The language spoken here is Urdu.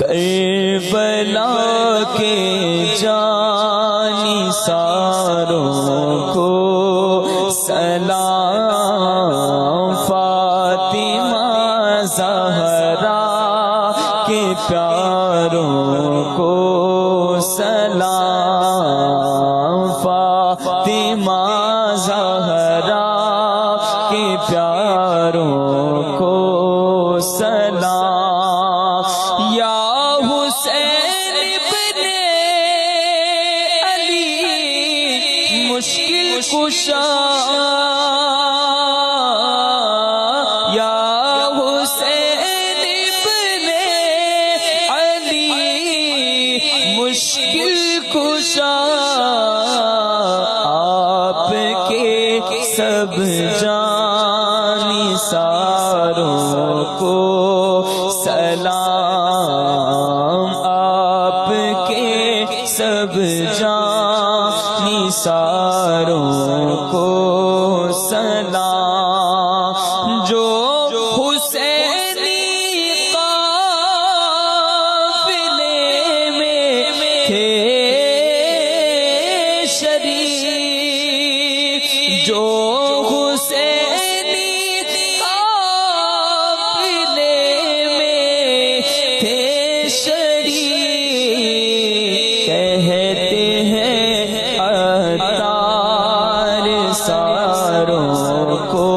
کربلا کے جانی ساروں کو سلام، فاطمہ زہرا کے پیاروں کو سلام، فاطمہ زہرا کے پیاروں کو سلام، یا حسین ابن علی مشکل کشا، یا حسین ابن علی مشکل کشا، آپ کے سب جانی ساروں کو سلام، آپ کے سب جانی ساروں کو سلام، جو حسینی قافلے میں تھے شریک، جو حسینی قافلے میں تھے شریک، کہتے ہیں عطار ساروں کو